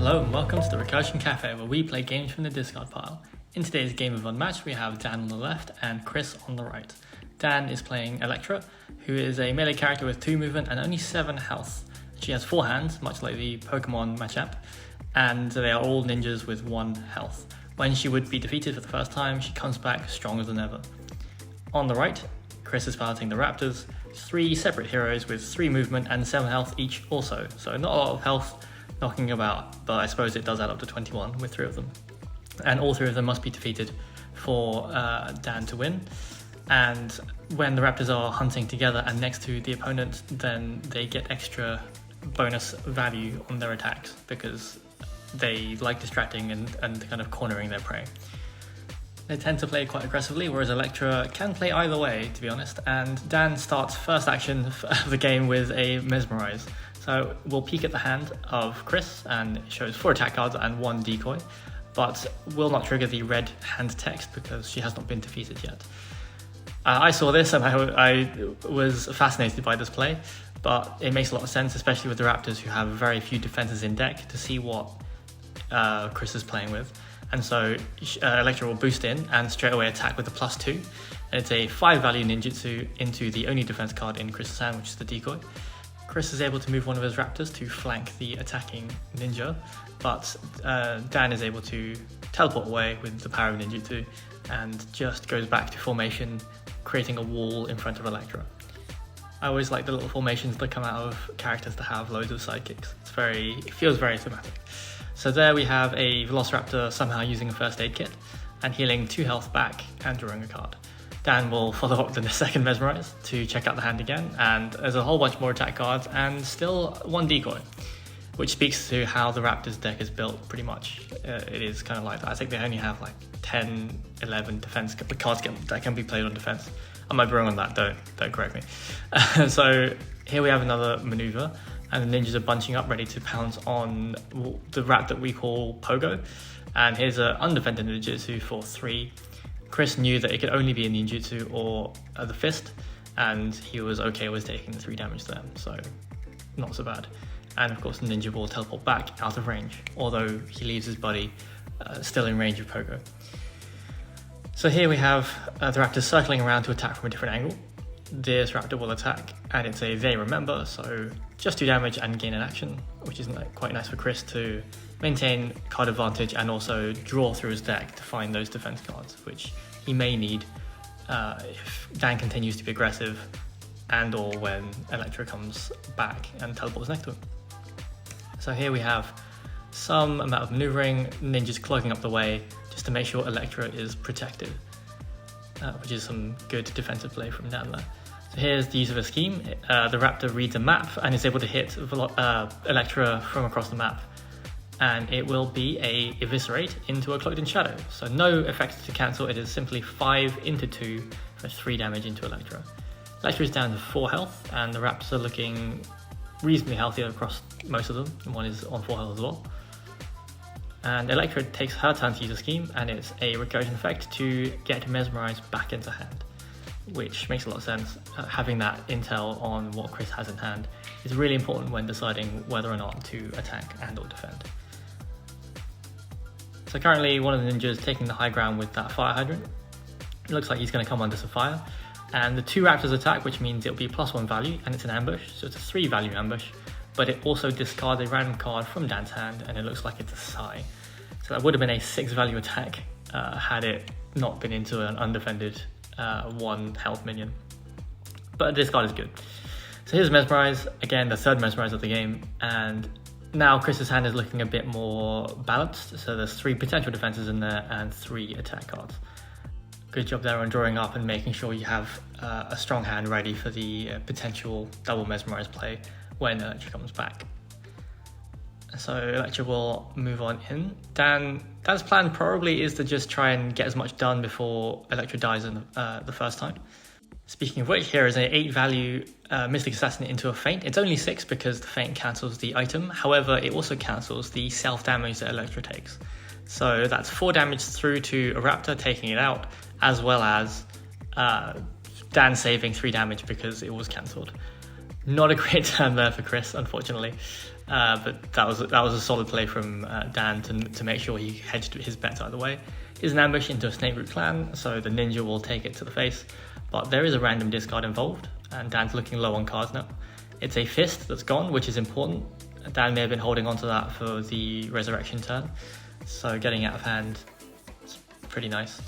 Hello and welcome to the Recursion Cafe, where we play games from the discard pile. In today's game of Unmatched, we have Dan on the left and Chris on the right. Dan is playing Elektra, who is a melee character with 2 movement and only 7 health. She has 4 hands, much like the Pokemon matchup, and they are all ninjas with 1 health. When she would be defeated for the first time, she comes back stronger than ever. On the right, Chris is piloting the Raptors, 3 separate heroes with 3 movement and 7 health each also, so not a lot of health knocking about, but I suppose it does add up to 21 with 3 of them. And all 3 of them must be defeated for Dan to win. And when the Raptors are hunting together and next to the opponent, then they get extra bonus value on their attacks because they like distracting and kind of cornering their prey. They tend to play quite aggressively, whereas Elektra can play either way, to be honest. And Dan starts first action of the game with a Mesmerize. So we'll peek at the hand of Chris, and it shows 4 attack cards and 1 decoy, but will not trigger the red hand text because she has not been defeated yet. I saw this and I was fascinated by this play, but it makes a lot of sense, especially with the Raptors who have very few defenses in deck, to see what Chris is playing with. And so Elektra will boost in and straight away attack with a +2. And it's a 5 value ninjutsu into the only defense card in Chris's hand, which is the decoy. Chris is able to move one of his Raptors to flank the attacking ninja, but Dan is able to teleport away with the power of ninjutsu and just goes back to formation, creating a wall in front of Elektra. I always like the little formations that come out of characters that have loads of sidekicks. It feels very thematic. So there we have a Velociraptor somehow using a first aid kit and healing 2 health back and drawing a card. Dan will follow up with the second Mesmerize to check out the hand again, and there's a whole bunch more attack cards and still 1 decoy, which speaks to how the Raptors deck is built pretty much. It is kind of like that. I think they only have like 10, 11 defense cards that can be played on defense. I might be wrong on that, don't correct me. So here we have another maneuver, and the ninjas are bunching up ready to pounce on the rat that we call Pogo. And here's an undefended ninjutsu for 3. Chris knew that it could only be a ninjutsu or the fist, and he was okay with taking the 3 damage there, so not so bad. And of course the ninja will teleport back out of range, although he leaves his buddy still in range of Pogo. So here we have the Raptors circling around to attack from a different angle. This Raptor will attack, and it's a they remember, so just 2 damage and gain an action, which is quite nice for Chris to maintain card advantage and also draw through his deck to find those defense cards, which he may need if Dan continues to be aggressive and or when Elektra comes back and teleports next to him. So here we have some amount of maneuvering, ninjas clogging up the way just to make sure Elektra is protected, which is some good defensive play from Dan there. So here's the use of a scheme. The Raptor reads a map and is able to hit Elektra from across the map, and it will be a eviscerate into a Cloaked in Shadow. So no effects to cancel, it is simply 5 into 2 for 3 damage into Elektra. Elektra is down to 4 health, and the Raptors are looking reasonably healthy across most of them, and one is on 4 health as well. And Elektra takes her turn to use a scheme, and it's a recursion effect to get Mesmerized back into hand, which makes a lot of sense. Having that intel on what Chris has in hand is really important when deciding whether or not to attack and or defend. So currently one of the ninjas taking the high ground with that fire hydrant. It looks like he's going to come under some fire, and the 2 Raptors attack, which means it'll be +1 value, and it's an ambush, so it's a 3 value ambush, but it also discards a random card from Dan's hand, and it looks like it's a Psy. So that would have been a 6 value attack had it not been into an undefended 1 health minion. But this card is good. So here's Mesmerize, again the 3rd Mesmerize of the game, and now Chris's hand is looking a bit more balanced, so there's 3 potential defenses in there and 3 attack cards. Good job there on drawing up and making sure you have a strong hand ready for the potential double Mesmerize play when Elektra comes back. So Elektra will move on in. Dan's plan probably is to just try and get as much done before Elektra dies in the first time. Speaking of which, here is an 8 value Mystic Assassin into a feint. It's only 6 because the feint cancels the item. However, it also cancels the self damage that Elektra takes. So that's 4 damage through to a Raptor, taking it out, as well as Dan saving 3 damage because it was cancelled. Not a great turn there for Chris, unfortunately. but that was a solid play from Dan to make sure he hedged his bets either way. Here's an ambush into a snake root clan, so the ninja will take it to the face, but there is a random discard involved, and Dan's looking low on cards now. It's a fist that's gone, which is important. Dan may have been holding on to that for the resurrection turn, so getting out of hand is pretty nice.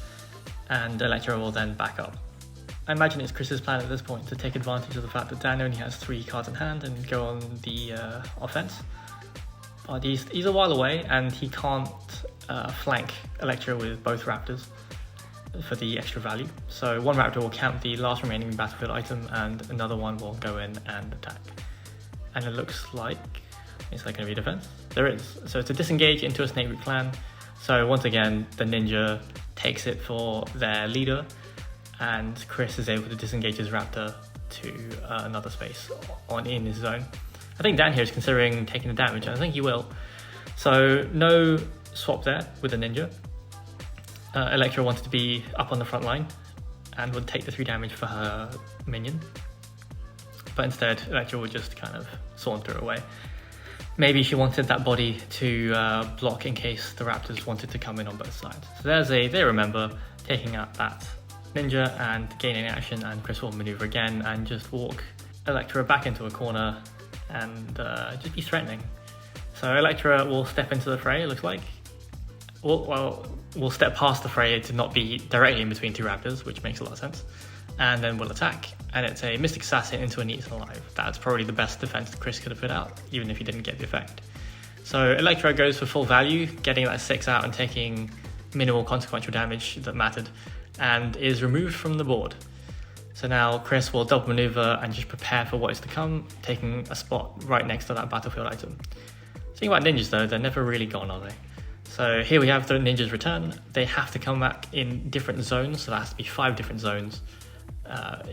And Elektra will then back up. I imagine it's Chris's plan at this point to take advantage of the fact that Dan only has 3 cards in hand and go on the offense. But he's a while away and he can't flank Elektra with both Raptors for the extra value. So one Raptor will count the last remaining battlefield item and another one will go in and attack. And it looks like, is there going to be defense? There is. So it's a disengage into a snake root clan. So once again, the ninja takes it for their leader and Chris is able to disengage his Raptor to another space in his zone. I think Dan here is considering taking the damage, and I think he will. So no swap there with the ninja. Elektra wanted to be up on the front line and would take the 3 damage for her minion. But instead, Elektra would just kind of saunter away. Maybe she wanted that body to block in case the Raptors wanted to come in on both sides. So there's they remember taking out that ninja and gaining action, and Chris will maneuver again and just walk Elektra back into a corner and just be threatening. So Elektra will step into the fray, it looks like. We'll step past the fray to not be directly in between 2 Raptors, which makes a lot of sense. And then we'll attack. And it's a Mystic Assassin into an Eaten Alive. That's probably the best defense Chris could have put out, even if he didn't get the effect. So Elektra goes for full value, getting that 6 out and taking minimal consequential damage that mattered, and is removed from the board. So now Chris will double maneuver and just prepare for what is to come, taking a spot right next to that battlefield item. Thinking about ninjas though, they're never really gone, are they? So here we have the ninjas return. They have to come back in different zones, so that has to be 5 different zones,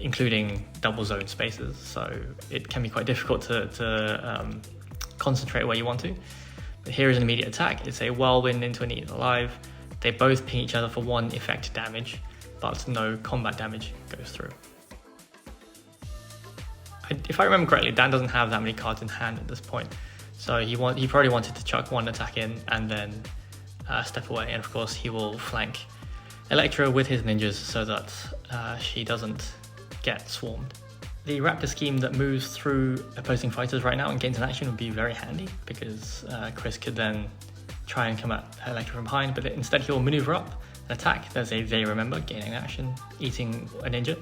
including double zone spaces. So it can be quite difficult to concentrate where you want to. But here is an immediate attack. It's a whirlwind into an Eaten Alive. They both ping each other for 1 effect damage, but no combat damage goes through. If I remember correctly, Dan doesn't have that many cards in hand at this point. So he probably wanted to chuck 1 attack in and then step away. And of course he will flank Elektra with his ninjas so that she doesn't get swarmed. The Raptor scheme that moves through opposing fighters right now and gains an action would be very handy, because Chris could then try and come at Elektra from behind, but instead he will maneuver up and attack. There's a they remember, gaining action, eating a ninja.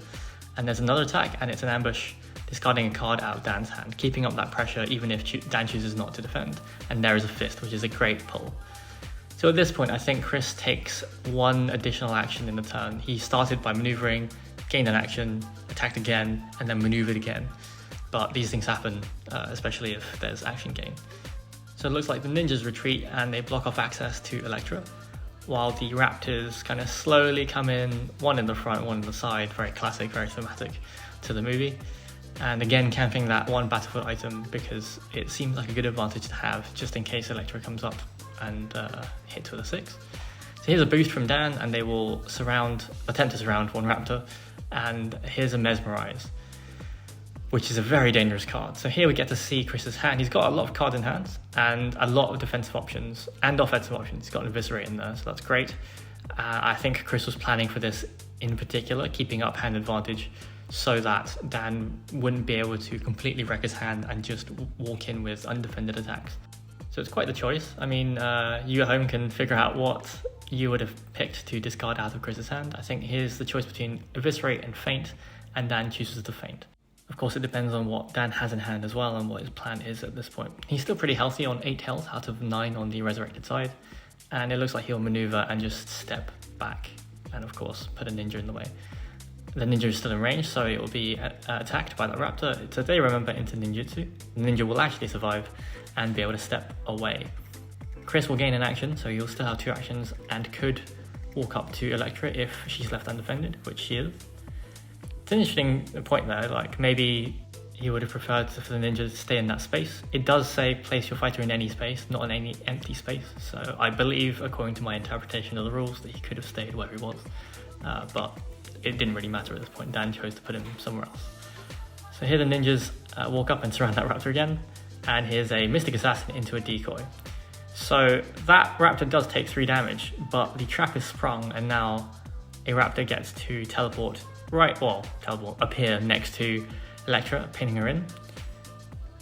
And there's another attack, and it's an ambush, discarding a card out of Dan's hand, keeping up that pressure even if Dan chooses not to defend. And there is a fist, which is a great pull. So at this point, I think Chris takes 1 additional action in the turn. He started by maneuvering, gained an action, attacked again, and then maneuvered again. But these things happen, especially if there's action gain. So it looks like the ninjas retreat and they block off access to Elektra, while the Raptors kind of slowly come in, 1 in the front, 1 in the side, very classic, very thematic to the movie. And again, camping that 1 battlefield item because it seems like a good advantage to have just in case Elektra comes up and hits with a 6. So here's a boost from Dan, and they will attempt to surround 1 Raptor, and here's a Mesmerize, which is a very dangerous card. So here we get to see Chris's hand. He's got a lot of cards in hand and a lot of defensive options and offensive options. He's got an Eviscerate in there, so that's great. I think Chris was planning for this in particular, keeping up hand advantage so that Dan wouldn't be able to completely wreck his hand and just walk in with undefended attacks. So it's quite the choice. I mean, you at home can figure out what you would have picked to discard out of Chris's hand. I think here's the choice between Eviscerate and Feint, and Dan chooses to Feint. Of course, it depends on what Dan has in hand as well and what his plan is at this point. He's still pretty healthy on 8 health out of 9 on the resurrected side, and it looks like he'll maneuver and just step back and of course put a ninja in the way. The ninja is still in range, so it will be attacked by that raptor. So they remember into ninjutsu. The ninja will actually survive and be able to step away. Chris will gain an action, so he'll still have 2 actions and could walk up to Elektra if she's left undefended, which she is. It's an interesting point there, like maybe he would have preferred for the ninja to stay in that space. It does say place your fighter in any space, not in any empty space. So I believe, according to my interpretation of the rules, that he could have stayed where he was. But it didn't really matter at this point. Dan chose to put him somewhere else. So here the ninjas walk up and surround that raptor again. and here's a Mystic Assassin into a decoy. So that Raptor does take 3 damage, but the trap is sprung, and now a Raptor gets to appear next to Elektra, pinning her in.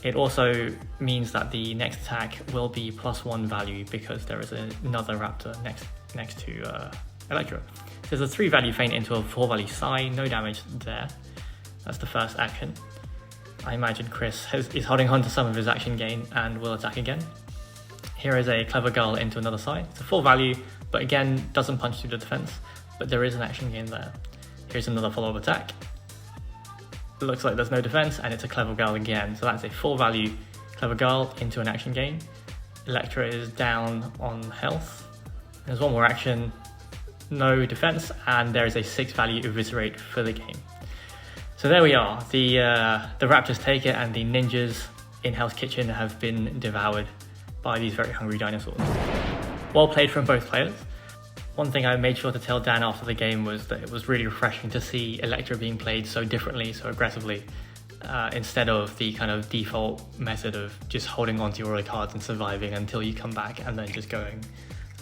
It also means that the next attack will be +1 value because there is another Raptor next to Elektra. There's a 3 value feint into a 4 value Psy, no damage there. That's the first action. I imagine Chris is holding on to some of his action gain and will attack again. Here is a Clever Girl into another Psy. It's a 4 value, but again, doesn't punch through the defense, but there is an action gain there. Here's another follow-up attack. It looks like there's no defense, and it's a Clever Girl again. So that's a 4 value Clever Girl into an action gain. Elektra is down on health. There's one more action, no defense, and there is a 6 value Eviscerate for the game. So there we are. The Raptors take it, and the ninjas in Hell's Kitchen have been devoured by these very hungry dinosaurs. Well played from both players. One thing I made sure to tell Dan after the game was that it was really refreshing to see Elektra being played so differently, so aggressively, instead of the kind of default method of just holding onto your early cards and surviving until you come back and then just going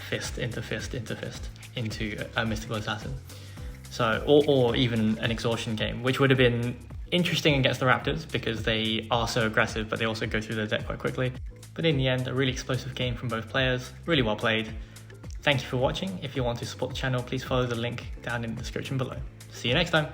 fist into fist into fist into a mystical assassin. So, or even an exhaustion game, which would have been interesting against the Raptors because they are so aggressive, but they also go through their deck quite quickly. But in the end, a really explosive game from both players, really well played. Thank you for watching. If you want to support the channel, please follow the link down in the description below. See you next time.